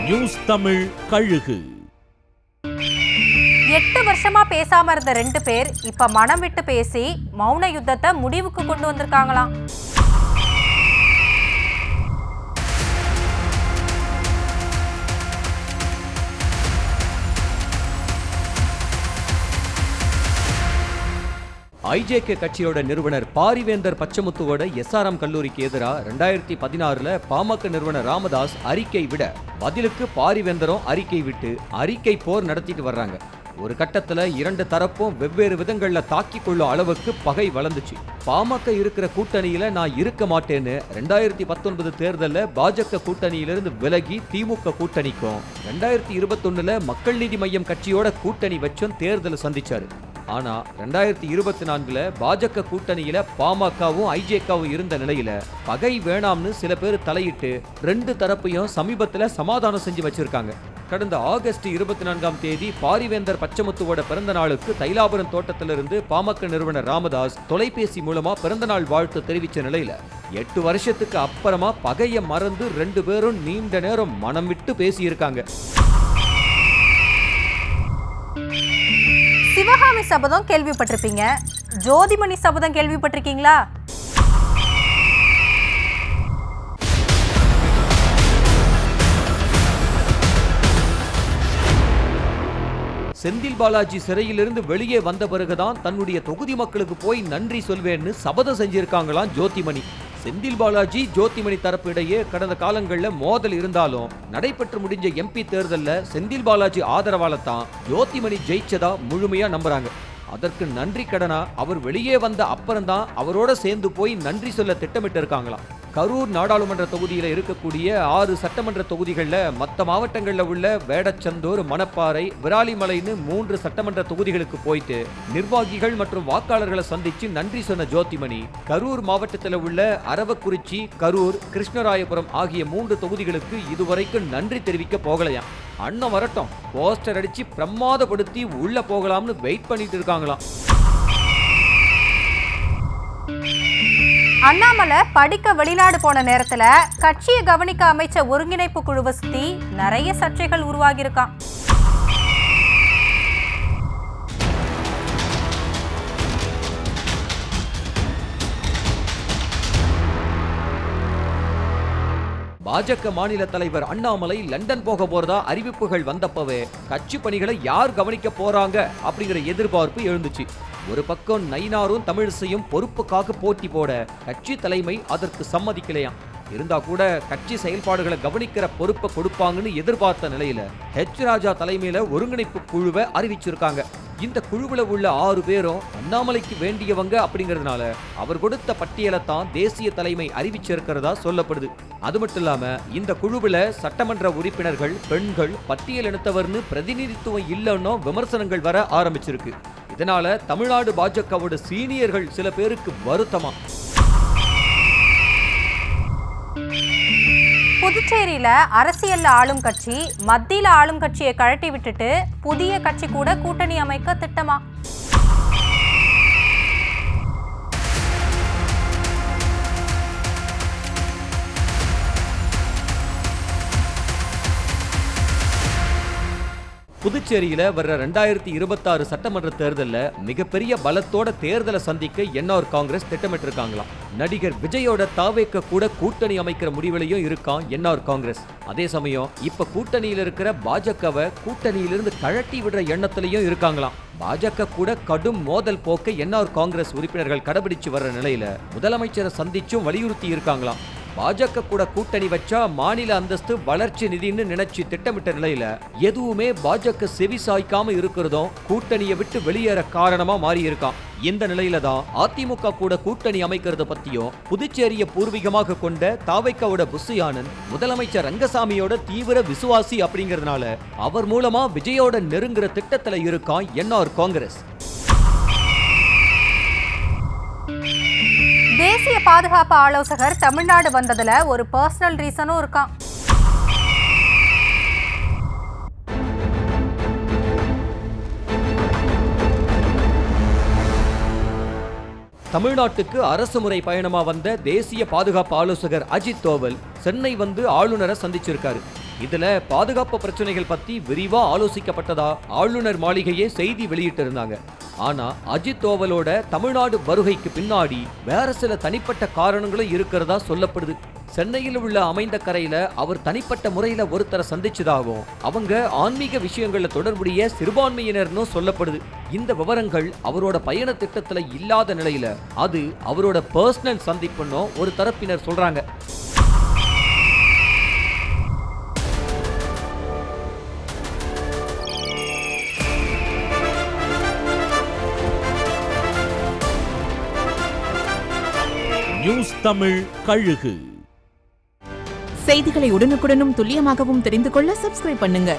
News Tamil கழுகு. 8 வருஷமா பேசாம இருந்த 2 பேர் இப்ப மனம் விட்டு பேசி மௌன யுத்தத்தை முடிவுக்கு கொண்டு வந்திருக்காங்களாம். ஐஜேகே கட்சியோட நிறுவனர் பாரிவேந்தர் பச்சமுத்துவோட எஸ்ஆர்எம் கல்லூரிக்கு எதிராக 2016 பாமக நிறுவனர் ராமதாஸ் அறிக்கை விட பதிலுக்கு பாரிவேந்தரும் அறிக்கை விட்டு அறிக்கை போர் நடத்திட்டு வர்றாங்க. ஒரு கட்டத்துல 2 தரப்பும் வெவ்வேறு விதங்கள்ல தாக்கி கொள்ளும் அளவுக்கு பகை வளர்ந்துச்சு. பாமக இருக்கிற கூட்டணியில நான் இருக்க மாட்டேன்னு 2019 தேர்தல்ல பாஜக கூட்டணியிலிருந்து விலகி திமுக கூட்டணிக்கும் 2021 மக்கள் நீதி மய்யம் கட்சியோட கூட்டணி வச்சும் தேர்தலை சந்திச்சாரு. ஆனா 2024 பாஜக கூட்டணியில பாமகவும் ஐஜேகவும் இருந்த நிலையில பகை வேணாம்னு சில பேர் தலையிட்டு 2 தரப்பையும் சமீபத்துல சமாதானம் செஞ்சு வச்சிருக்காங்க. கடந்த ஆகஸ்ட் 24ஆம் தேதி பாரிவேந்தர் பச்சமுத்துவோட பிறந்த நாளுக்கு தைலாபுரம் தோட்டத்திலிருந்து பாமக நிறுவனர் ராமதாஸ் தொலைபேசி மூலமா பிறந்தநாள் வாழ்த்து தெரிவிச்ச நிலையில 8 வருஷத்துக்கு அப்புறமா பகைய மறந்து 2 பேரும் நீண்ட நேரம் மனம் விட்டு பேசியிருக்காங்க. சிவகாமி சபதம் கேள்விப்பட்டிருப்பீங்க, ஜோதிமணி சபதம் கேள்விப்பட்டிருக்கீங்களா? செந்தில் பாலாஜி சிறையிலிருந்து வெளியே வந்த பிறகுதான் தன்னுடைய தொகுதி மக்களுக்கு போய் நன்றி சொல்வேன்னு சபதம் செஞ்சிருக்காங்களாம் ஜோதிமணி. செந்தில் பாலாஜி ஜோதிமணி தரப்பு இடையே கடந்த காலங்களில் மோதல் இருந்தாலும் நடைபெற்று முடிஞ்ச எம்பி தேர்தலில் செந்தில் பாலாஜி ஆதரவால தான் ஜோதிமணி ஜெயிச்சதா முழுமையா நம்புறாங்க. அதற்கு நன்றி கடனா அவர் வெளியே வந்த அப்புறம்தான் அவரோட சேர்ந்து போய் நன்றி சொல்ல திட்டமிட்டு இருக்காங்களாம். கரூர் நாடாளுமன்ற தொகுதியில் இருக்கக்கூடிய 6 சட்டமன்ற தொகுதிகளில் மற்ற மாவட்டங்களில் உள்ள வேடச்சந்தூர், மணப்பாறை, விராலிமலைன்னு 3 சட்டமன்ற தொகுதிகளுக்கு போயிட்டு நிர்வாகிகள் மற்றும் வாக்காளர்களை சந்திச்சு நன்றி சொன்ன ஜோதிமணி கரூர் மாவட்டத்தில் உள்ள அரவக்குறிச்சி, கரூர், கிருஷ்ணராயபுரம் ஆகிய 3 தொகுதிகளுக்கு இதுவரைக்கும் நன்றி தெரிவிக்க போகலையாம். அண்ணன் வரட்டும், போஸ்டர் அடிச்சு பிரமாதப்படுத்தி உள்ள போகலாம்னு வெயிட் பண்ணிட்டு இருக்காங்களாம். அண்ணாமலை படிக்க வெளிநாடு போன நேரத்துல கட்சியை கவனிக்க அமைச்ச ஒருங்கிணைப்பு குழுவை சுத்தி நிறைய சர்ச்சைகள் உருவாகி இருக்கான். பாஜக மாநில தலைவர் அண்ணாமலை லண்டன் போக போறதா அறிவிப்புகள் வந்தப்பவே கட்சி பணிகளை யார் கவனிக்க போறாங்க அப்படிங்கிற எதிர்பார்ப்பு எழுந்துச்சு. ஒரு பக்கம் நயினாரும் தமிழிசையும் பொறுப்புக்காக போட்டி போட கட்சி தலைமை அதற்கு சம்மதிக்கலையாம். இருந்தா கூட கட்சி செயல்பாடுகளை கவனிக்கிற பொறுப்பை கொடுப்பாங்கன்னு எதிர்பார்த்த நிலையில ஹெச் ராஜா தலைமையில ஒருங்கிணைப்பு குழுவை அறிவிச்சிருக்காங்க. இந்த குழுவில் உள்ள 6 பேரும் அண்ணாமலைக்கு வேண்டியவங்க அப்படிங்கிறதுனால அவர் கொடுத்த பட்டியலை தான் தேசிய தலைமை அறிவிச்சிருக்கிறதா சொல்லப்படுது. அது மட்டும் இல்லாம இந்த குழுவில் சட்டமன்ற உறுப்பினர்கள் பெண்கள் பட்டியலினத்தவர்னு பிரதிநிதித்துவம் இல்லைன்னு விமர்சனங்கள் வர ஆரம்பிச்சிருக்கு. இதனால தமிழ்நாடு பாஜகவோட சீனியர்கள் சில பேருக்கு வருத்தமா. புதுச்சேரியில அரசியல்ல ஆளும் கட்சி மத்தியில ஆளும் கட்சியை கழட்டி விட்டுட்டு புதிய கட்சி கூட கூட்டணி அமைக்க திட்டமா? புதுச்சேரியில வர்ற 2026 சட்டமன்ற தேர்தலில் மிகப்பெரிய பலத்தோட தேர்தலை சந்திக்க என்ஆர் காங்கிரஸ் திட்டமிட்டிருக்காங்களாம். நடிகர் விஜயோட தாவேக்க கூட கூட்டணி அமைக்கிற முடிவிலையும் இருக்கான் என்ஆர் காங்கிரஸ். அதே சமயம் இப்ப கூட்டணியில் இருக்கிற பாஜகவை கூட்டணியிலிருந்து கழட்டி விடுற எண்ணத்திலையும் இருக்காங்களாம். பாஜக கூட கடும் மோதல் போக்க என்ஆர் காங்கிரஸ் உறுப்பினர்கள் கடைபிடிச்சு வர்ற நிலையில முதலமைச்சரை சந்திச்சும் வலியுறுத்தி இருக்காங்களாம். பாஜக கூட கூட்டணி வச்சா மாநில அந்தஸ்து வளர்ச்சி நிதின்னு நினைச்சு திட்டமிட்ட நிலையில எதுவுமே பாஜக செவி சாய்க்காம இருக்கிறதும் கூட்டணியை விட்டு வெளியேற காரணமா மாறி இருக்கான். இந்த நிலையில தான் அதிமுக கூட கூட்டணி அமைக்கிறது பத்தியும் புதுச்சேரியை பூர்வீகமாக கொண்ட தாவைக்காவோட புஷி ஆனந்த் முதலமைச்சர் ரங்கசாமியோட தீவிர விசுவாசி அப்படிங்கிறதுனால அவர் மூலமா விஜயோட நெருங்குற திட்டத்துல இருக்கான் என்ஆர் காங்கிரஸ். தேசிய பாதுகாப்பு ஆலோசகர் தமிழ்நாடு வந்ததுல ஒரு பர்சனல் ரீசனும் இருக்கான். தமிழ்நாட்டுக்கு அரசு முறை பயணமா வந்த தேசிய பாதுகாப்பு ஆலோசகர் அஜித் தோவல் சென்னை வந்து ஆளுநரை சந்திச்சிருக்காரு. இதுல பாதுகாப்பு பிரச்சனைகள் பத்தி விரிவா ஆலோசிக்கப்பட்டதா ஆளுநர் மாளிகையே செய்தி வெளியிட்டு இருந்தாங்க. ஆனா அஜித் தோவலோட தமிழ்நாடு வருகைக்கு பின்னாடி வேற சில தனிப்பட்ட காரணங்களும் இருக்கிறதா சொல்லப்படுது. சென்னையில் உள்ள அமைந்த கரையில அவர் தனிப்பட்ட முறையில ஒருத்தரை சந்திச்சதாகவும் அவங்க ஆன்மீக விஷயங்கள்ல தொடர்புடைய சிறுபான்மையினர்னு சொல்லப்படுது. இந்த விவரங்கள் அவரோட பயண திட்டத்துல இல்லாத நிலையில அது அவரோட பர்சனல் சந்திப்புன்னு ஒரு தரப்பினர் சொல்றாங்க. நியூஸ் தமிழ் கழுகு செய்திகளை உடனுக்குடனும் துல்லியமாகவும் தெரிந்து கொள்ள சப்ஸ்கிரைப் பண்ணுங்க.